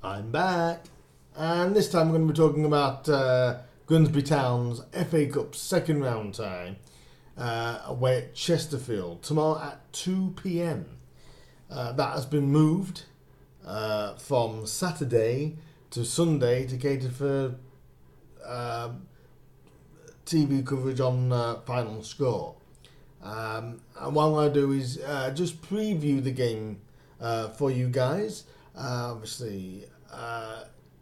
I'm back, and this time we're going to be talking about Grimsby Town's FA Cup second round tie away at Chesterfield tomorrow at 2 p.m. That has been moved from Saturday to Sunday to cater for TV coverage on Final Score. And what I'm going to do is just preview the game for you guys. Obviously,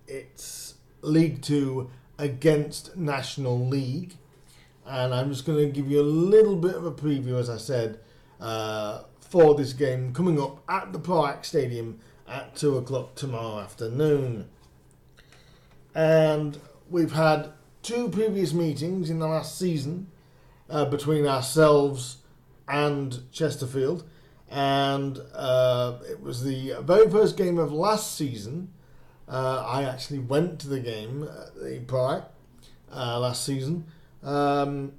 it's League 2 against National League. And I'm just going to give you a little bit of a preview, as I said, for this game coming up at the Proact Stadium at 2 o'clock tomorrow afternoon. And we've had two previous meetings in the last season between ourselves and Chesterfield. And it was the very first game of last season. I actually went to the game at the Proact last season. And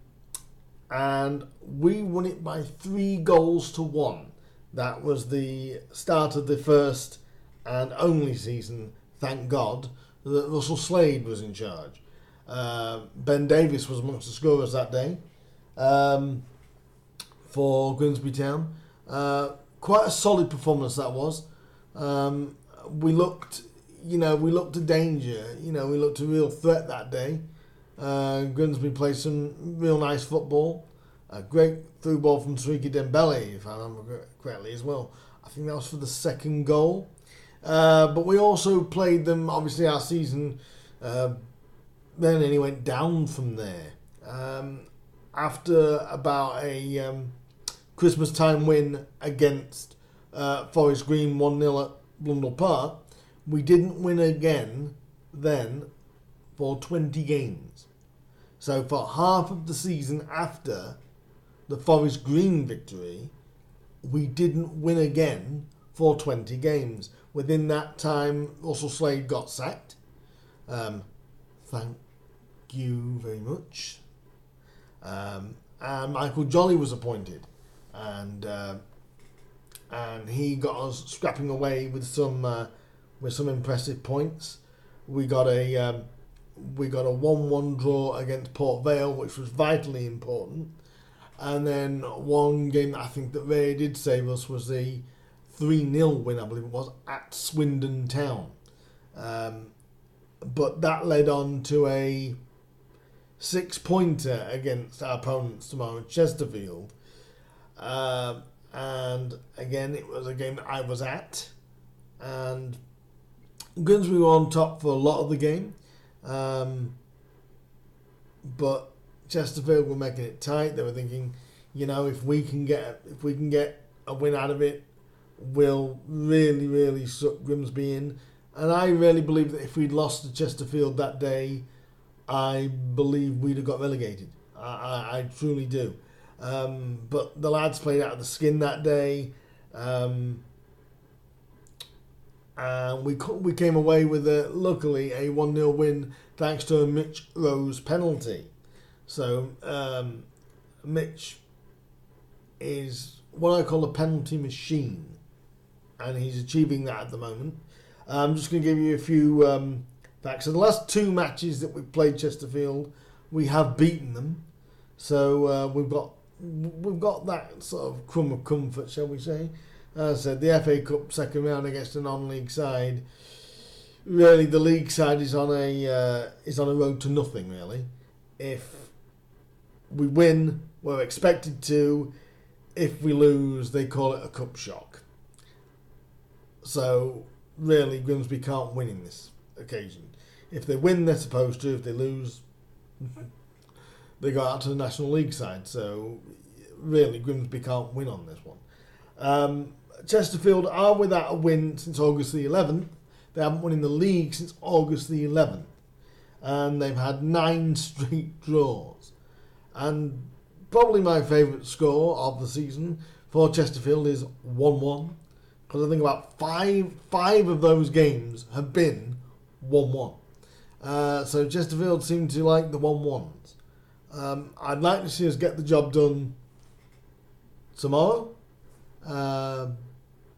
we won it by 3-1. That was the start of the first and only season, thank God, that Russell Slade was in charge. Ben Davis was amongst the scorers that day for Grimsby Town. Quite a solid performance that was. We looked a danger. We looked a real threat that day. Grimsby played some real nice football. A great through ball from Sriki Dembele, if I remember correctly, as well. I think that was for the second goal. But we also played them, obviously, our season. Then he went down from there. After about a Christmas time win against Forest Green 1-0 at Blundell Park, we didn't win again then for 20 games. So for half of the season after the Forest Green victory, we didn't win again for 20 games. Within that time, Russell Slade got sacked. Thank you very much. And Michael Jolly was appointed. And he got us scrapping away with some impressive points. We got a 1-1 draw against Port Vale, which was vitally important. And then one game that I think that really did save us was the 3-0 win, I believe it was, at Swindon Town. But that led on to a 6-pointer against our opponents tomorrow at Chesterfield. And again, it was a game that I was at. And Grimsby were on top for a lot of the game. But Chesterfield were making it tight. They were thinking, if we can get a win out of it, we'll really, really suck Grimsby in. And I really believe that if we'd lost to Chesterfield that day, I believe we'd have got relegated. I truly do. But the lads played out of the skin that day. And we came away with, luckily, a 1-0 win thanks to a Mitch Rose penalty. So, Mitch is what I call a penalty machine. And he's achieving that at the moment. I'm just going to give you a few facts. So the last two matches that we've played Chesterfield, we have beaten them. So we've got that sort of crumb of comfort, shall we say. As I said, the FA Cup second round against a non-league side. Really, the league side is on a road to nothing. Really, if we win, we're expected to. If we lose, they call it a cup shock. So really, Grimsby can't win in this occasion. If they win, they're supposed to. If they lose, they go out to the National League side. So really, Grimsby can't win on this one. Chesterfield are without a win since August the 11th. They haven't won in the league since August the 11th. And they've had 9 straight draws. And probably my favourite score of the season for Chesterfield is 1-1. Because I think about five of those games have been 1-1. So Chesterfield seem to like the 1-1s. I'd like to see us get the job done tomorrow.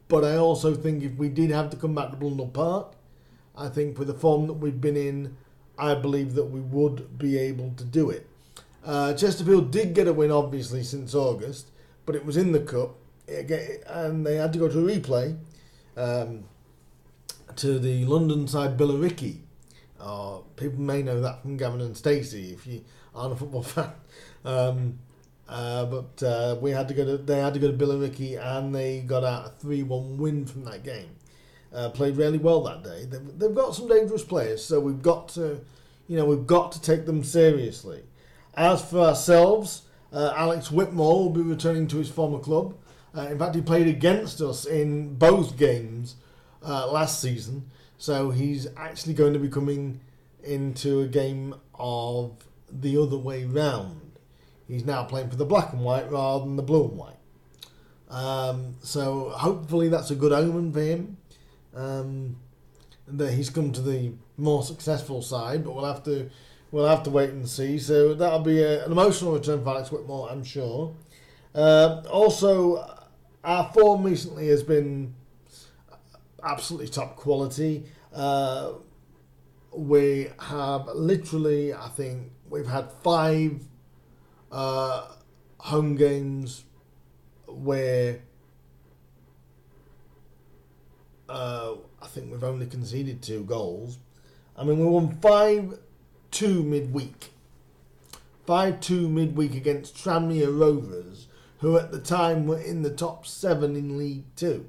But I also think if we did have to come back to Blundell Park, I think with the form that we've been in, I believe that we would be able to do it. Chesterfield did get a win, obviously, since August, but it was in the cup, and they had to go to a replay to the London side Billericay. People may know that from Gavin and Stacey if you aren't a football fan. But they had to go to Billericay, and they got out a 3-1 win from that game. Played really well that day. They've got some dangerous players, so we've got to take them seriously. As for ourselves, Alex Whitmore will be returning to his former club. In fact, he played against us in both games last season, so he's actually going to be coming into a game of the other way round. He's now playing for the black and white rather than the blue and white. So hopefully that's a good omen for him. That he's come to the more successful side, but we'll have to wait and see. So that'll be an emotional return for Alex Whitmore, I'm sure. Also, our form recently has been absolutely top quality. We have literally, I think, we've had 5 home games where I think we've only conceded 2 goals. I mean, we won 5-2 midweek. 5-2 midweek against Tranmere Rovers, who at the time were in the top 7 in League 2.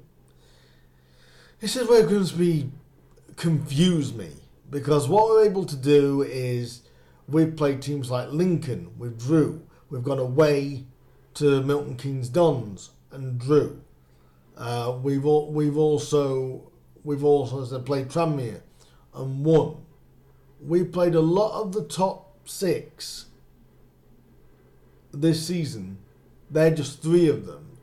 This is where Grimsby confused me, because what we're able to do is we've played teams like Lincoln with Drew. We've gone away to Milton Keynes Dons and drew. We've also played Tranmere and won. We played a lot of the top 6 this season. They're just 3 of them,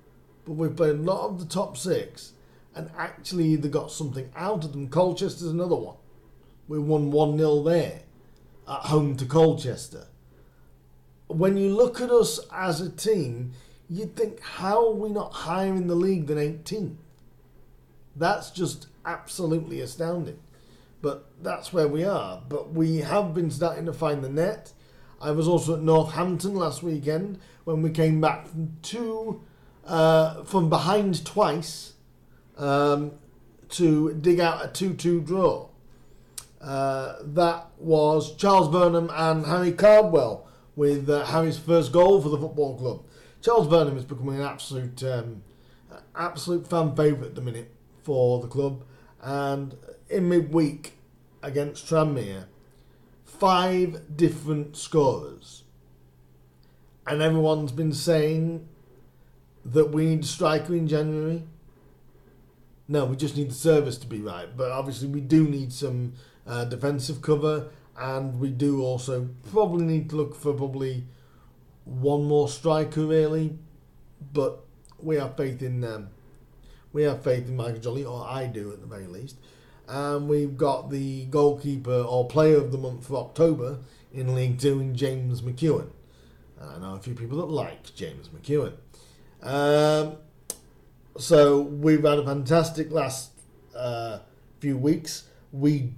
but we've played a lot of the top 6 and actually either got something out of them. Colchester's another one. We won 1-0 there at home to Colchester. When you look at us as a team, you'd think, how are we not higher in the league than 18th? That's just absolutely astounding. But that's where we are. But we have been starting to find the net. I was also at Northampton last weekend when we came back from behind twice to dig out a 2-2 draw. That was Charles Burnham and Harry Cardwell with Harry's first goal for the football club. Charles Burnham is becoming an absolute fan favourite at the minute for the club. And in midweek against Tranmere, 5 different scorers. And everyone's been saying that we need a striker in January. No, we just need the service to be right. But obviously we do need some defensive cover, and we do also probably need to look for probably one more striker really. But we have faith in Michael Jolly, or I do at the very least. And we've got the goalkeeper or player of the month for October in League 2 in James McEwen. And I know a few people that like James McEwen. So we've had a fantastic last few weeks. We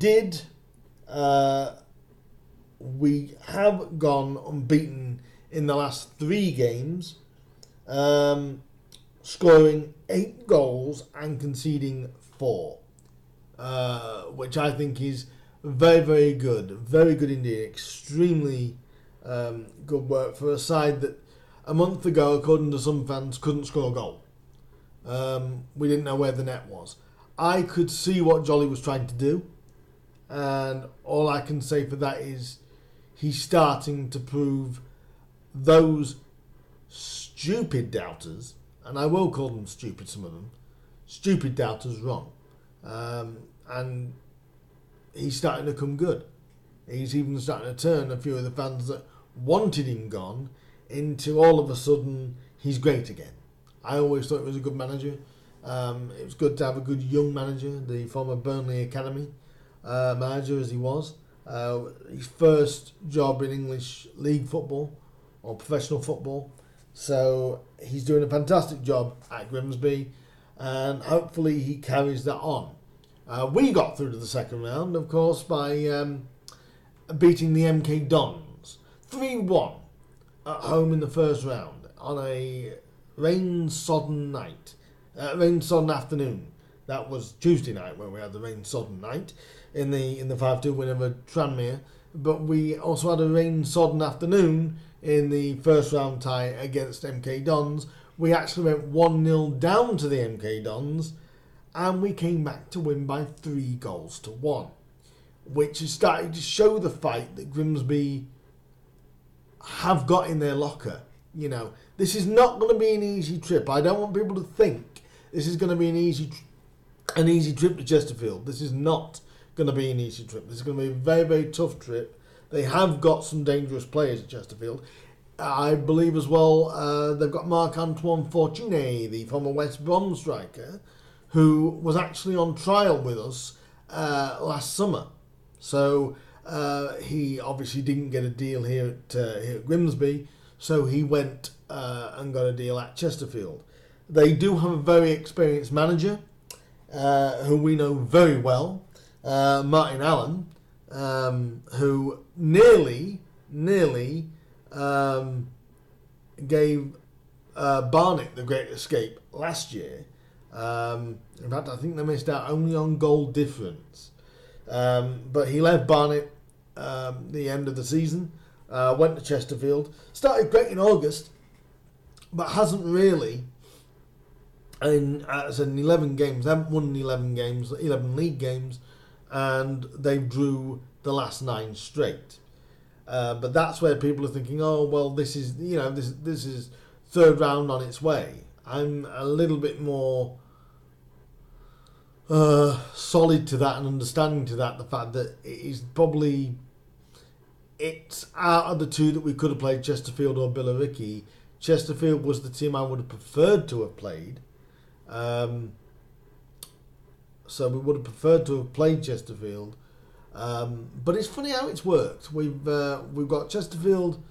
have gone unbeaten in the last 3 games, scoring 8 goals and conceding 4. Which I think is very, very good. Very good indeed. Extremely good work for a side that a month ago, according to some fans, couldn't score a goal. We didn't know where the net was. I could see what Jolly was trying to do, and all I can say for that is he's starting to prove those stupid doubters, and I will call them stupid, some of them, stupid doubters wrong. And he's starting to come good. He's even starting to turn a few of the fans that wanted him gone into all of a sudden he's great again. I always thought he was a good manager. It was good to have a good young manager, the former Burnley Academy manager as he was. His first job in English league football or professional football. So he's doing a fantastic job at Grimsby, and hopefully he carries that on. We got through to the second round, of course, by beating the MK Dons 3-1 at home in the first round on a rain-sodden night, rain-sodden afternoon. That was Tuesday night when we had the rain-sodden night in the 5-2 win over Tranmere. But we also had a rain-sodden afternoon in the first round tie against MK Dons. We actually went 1-0 down to the MK Dons, and we came back to win by 3-1, which is starting to show the fight that Grimsby have got in their locker. You know, this is not going to be an easy trip. I don't want people to think this is going to be an easy trip to Chesterfield. This is not going to be an easy trip. This is going to be a very, very tough trip. They have got some dangerous players at Chesterfield. I believe as well they've got Marc-Antoine Fortuné, the former West Brom striker, who was actually on trial with us last summer. So he obviously didn't get a deal here at Grimsby, so he went and got a deal at Chesterfield. They do have a very experienced manager who we know very well, Martin Allen, who nearly gave Barnet the great escape last year. In fact, I think they missed out only on goal difference. But he left Barnet the end of the season, went to Chesterfield, started great in August, but hasn't really, in 11 games, they haven't won 11 games, 11 league games, and they've drew the last 9 straight. But that's where people are thinking, oh well, this is this is third round on its way. I'm a little bit more solid to that and understanding to that, the fact that it's out of the two that we could have played, Chesterfield or Billericay. Chesterfield was the team I would have preferred to have played. So we would have preferred to have played Chesterfield. But it's funny how it's worked. We've got Chesterfield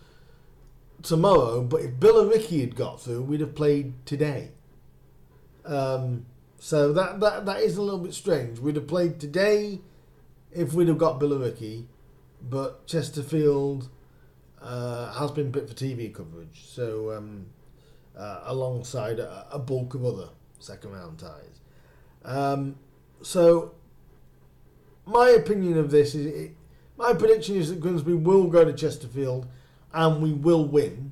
tomorrow, but if Billericay had got through, we'd have played today. So that is a little bit strange. We'd have played today if we'd have got Billericay, but Chesterfield has been picked for TV coverage, so alongside a bulk of other second round ties. So my opinion of this is, my prediction is that Grimsby will go to Chesterfield and we will win.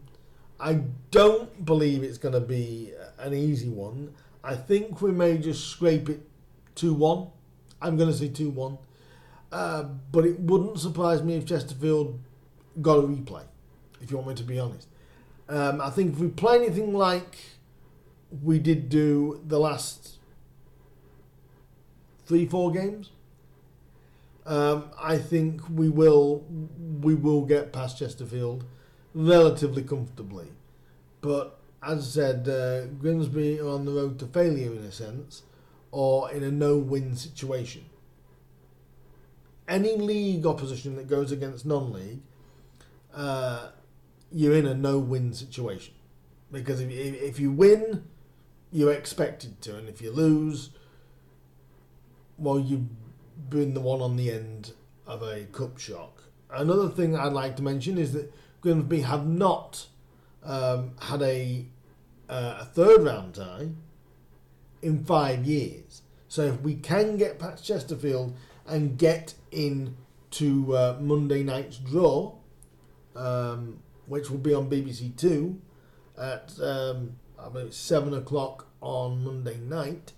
I don't believe it's going to be an easy one. I think we may just scrape it 2-1. I'm going to say 2-1. But it wouldn't surprise me if Chesterfield got a replay, if you want me to be honest. I think if we play anything like we did do the last 3-4 games, I think we will get past Chesterfield relatively comfortably. But as I said, Grimsby are on the road to failure in a sense, or in a no-win situation. Any league opposition that goes against non-league, you're in a no-win situation. Because if you win, you're expected to, and if you lose, well, you've been the one on the end of a cup shock. Another thing I'd like to mention is that Grimsby have not had a third round tie in 5 years. So if we can get past Chesterfield and get into Monday night's draw, which will be on BBC Two at I believe it's 7 o'clock on Monday night,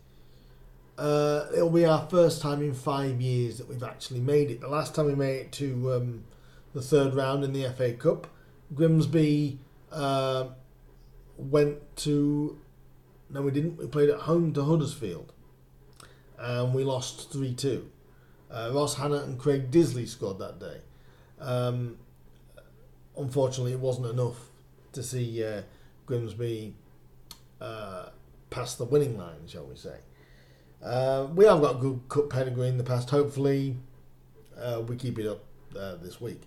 it'll be our first time in 5 years that we've actually made it. The last time we made it to the third round in the FA Cup, Grimsby went to... No, we didn't. We played at home to Huddersfield, and we lost 3-2. Ross Hannah and Craig Disley scored that day. Unfortunately, it wasn't enough to see Grimsby past the winning line, shall we say. We have got good cup pedigree in the past. Hopefully, we keep it up this week.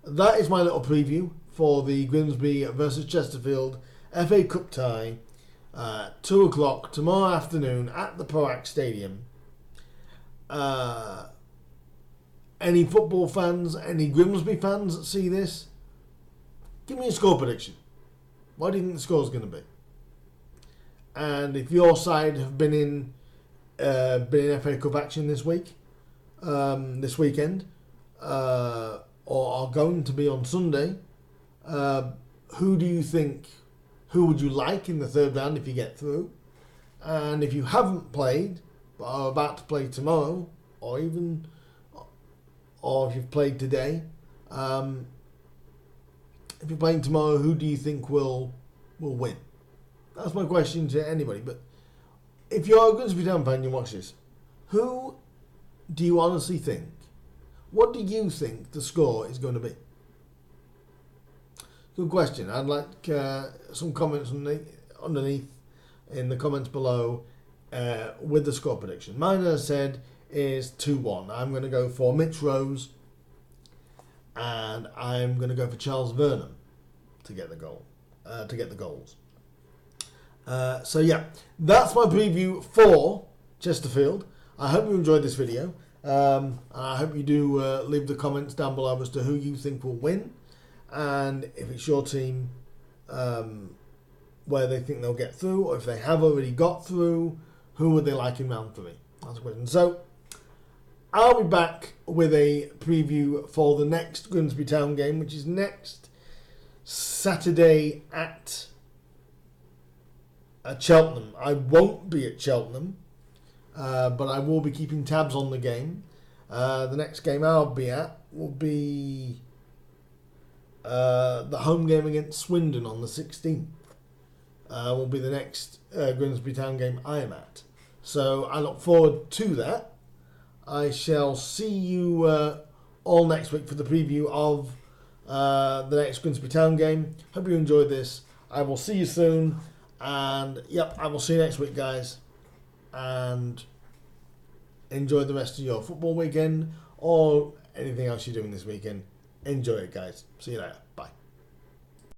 That is my little preview for the Grimsby versus Chesterfield FA Cup tie. 2 o'clock tomorrow afternoon at the Proact Stadium. any football fans, any Grimsby fans that see this, give me a score prediction. What do you think the score is going to be? And if your side have been in FA Cup action this week, this weekend, or are going to be on Sunday, who do you think? Who would you like in the third round if you get through? And if you haven't played but are about to play tomorrow, or if you've played today, if you're playing tomorrow, who do you think will win? That's my question to anybody. But if you're a Grimsby Town fan and you watch this, who do you honestly think? What do you think the score is going to be? Good question. I'd like some comments underneath in the comments below with the score prediction. Mine, as I said, is 2-1. I'm going to go for Mitch Rose, and I'm going to go for Charles Vernon to get the goal, to get the goals. So yeah, that's my preview for Chesterfield. I hope you enjoyed this video. I hope you do leave the comments down below as to who you think will win, and if it's your team, where they think they'll get through, or if they have already got through, who would they like in round 3? That's the question. So I'll be back with a preview for the next Grimsby Town game, which is next Saturday at Cheltenham. I won't be at Cheltenham, but I will be keeping tabs on the game. The next game I'll be at will be the home game against Swindon on the 16th. Will be the next Grimsby Town game I am at. So I look forward to that. I shall see you all next week for the preview of the next Grimsby Town game. Hope you enjoyed this. I will see you soon. And yep, I will see you next week, guys. And enjoy the rest of your football weekend or anything else you're doing this weekend. Enjoy it, guys. See you later.